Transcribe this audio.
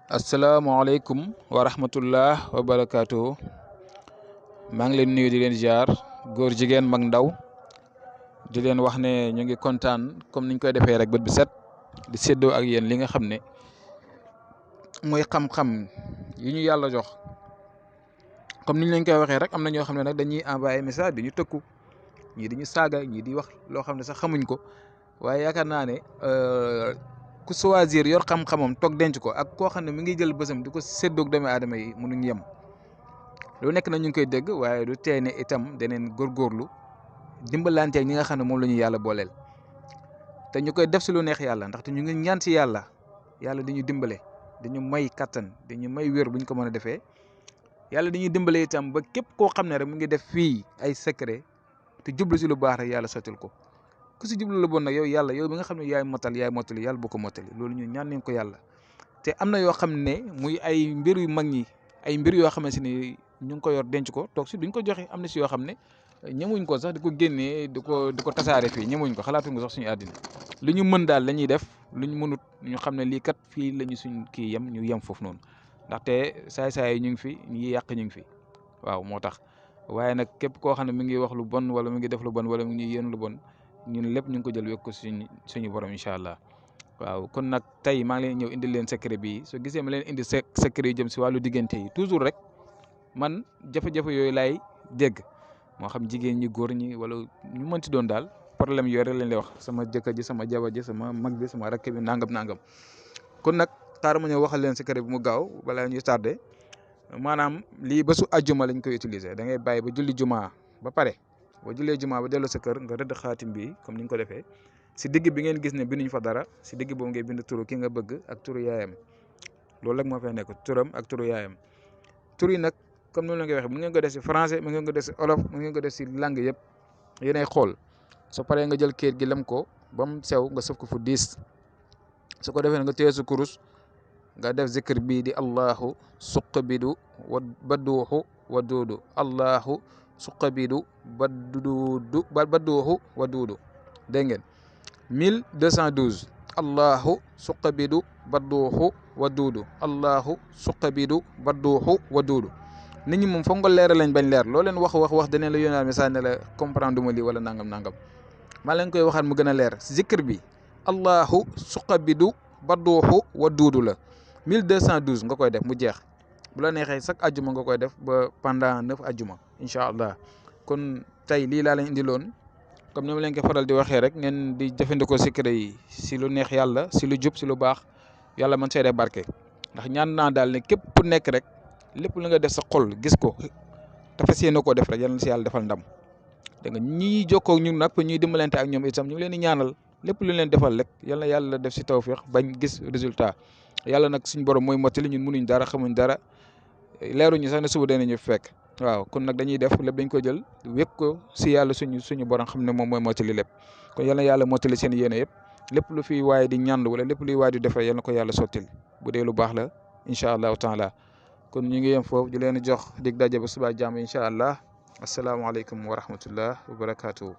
asalaamaaleykum wa rahmatullah wa barakaatu. maa ngi leen nuyu di leen ziar góor jigéen mag ndaw di leen wax ne ñu ngi kontaan comme niñ koy defee rek bët bi set di séddoo ak yéen li nga xam ne mooy xam-xam yi ñu yàlla jox comme niñ leen koy waxee rek am na ñoo xam ne nag dañuy envoyé message di ñu tëkku ñii di ñu saaga ñii di wax loo xam ne sax xamuñ ko waaye yaakaar naa ne ku choisir yor xam-xamam toog denc ko ak koo xam ne mi ngi jël bësam di ko séddoog doomi aadama yi mënuñ yem lu nekk na ñu ngi koy dégg waaye du tee ne itam daneen góorgóorlu dimbalanteeg ñi nga xam ne moom la ñu yàlla booleel te ñu koy def si lu neex yàlla ndaxte ñu ngi ñaan si yàlla dañu dimbale dañu may kattan dañu may wér bu ñu ko mën a defee yàlla dañuy dimbale itam ba képp koo xam ne rek mu ngi def fii ay secret te jublu si lu baax rek yàlla sottil ko ku si jublu lu bon nag yow bi nga xam ne yaay mottali yàlla bu ko mottali loolu ñu ñaan nañ ko yàlla te am na yoo xam ne muy ay mbir yu mag ñi ay mbir yoo xamante ni ñu ngi ko yor denc ko toog si duñ ko joxe am na si yoo xam ne ñemuñ ko sax di ko génnee di ko tasaare fii ñemuñ ko xalaatuñ ko sax suñu àddina li ñu mën daal la ñuy def lu ñu mënut ñu xam ne lii kat fii la ñu suñ kii yem ñu yem foofu noonu ndaxte saay-saay yi ñu ngi fi ñi yàq ñu ngi fi waaw moo tax waaye nag képp koo xam ne mi ngi wax lu bon wala mi ngi def lu bon wala mi ngi yéen lu bon ñun lépp ñu ngi ko jël wekk ko suñu borom incha allah waaw kon nag tey maa ngi leen ñëw indi leen secret bi soo gisee ma leen indi secret yu jëm si wàllu diggante yi toujours rek man jafe-jafe yooyu laay dégg moo xam jigéen ñi góor ñi wala ñu mënti doon daal problème yooyu rek lañ lay wax sama jëkkër ji sama jabar ji sama mag bi sama rakk bi nangam kon nag xaaral ma ñëw waxal leen secret bi mu gaaw balaa ñuy tardé maanaam lii ba su àjjuma lañ koy utiliser da ngay bàyyi ba julli jumaa ba pare boo jullee jumaa ba dellu sa kër nga rëdd xaatim bi comme ni ñu ko defee si digg bi ngeen gis ne binduñ fa dara si digg boobu ngay bind turu ki nga bëgg ak turu yaayam loolu rek moo fay nekk turam ak turu yaayam tur yi nag comme noonu la nga waxee mu ngeen ko def si français mu ngeen ko def si olof mu ngeen ko def si langue yëpp yéenay xool soo paree nga jël kayit gi lem ko ba mu sew nga sëf ko fu diis su ko defee nga téye sa kurus nga def zikr bii di allahu suqbidu wa badduuxu wa duudu allahu suqabidu badduuxu wa duudu dégg ngeen 1212 allahu suqabidu badduuxu wa duudu allahu suqabidu badduuxu wa duudu nit ñi moom foog nga leeral lañ bañ leer loo leen wax daneen la yónnee message ne la comprendre ma lii wala nangam maa leen koy waxaat mu gën a leer zikr bi allahu suqabidu badduuxu wa duudu la 1212 nga koy def mu jeex bu la neexee chaque ajjuma nga koy def ba pendant 9 ajjuma incha allah kon tey lii laa leen indiloon comme ni ma leen ko faral di waxee rek ngeen di jëfandikoo secret yi si lu neex yàlla si lu jub si lu baax yàlla mën see def barke ndax ñaan naa daal ne képp ku nekk rek lépp lu nga def sa xol gis ko te fas yéene koo def rek yal na si yàlla defal ndam dégg nga ñii jokkoo ñun nag ñuy dimbalante ak ñoom itam ñu ngi leen di ñaanal lépp lu leen defal rek yal na yàlla def si tawfiq bañ gis résultat yàlla nag suñu borom mooy mottali ñun mënuñ dara xamuñ dara leeruñu sax ne suba danañu fekk waaw kon nag dañuy def lépp dañ ko jël wékk ko si yàlla suñu borom xam ne moom mooy mottali lépp kon yal na yàlla mottali seen yéene yëpp lépp lu fi waaye di ñand wala lépp luy waaye di defee yal na ko yàlla sottil bu dee lu baax la incha allahu taala kon ñu ngi yem foofu di leen jox dig daje ba suba jàmm incha allah asalaamaaleykum wa rahmatullah wa barakaatu.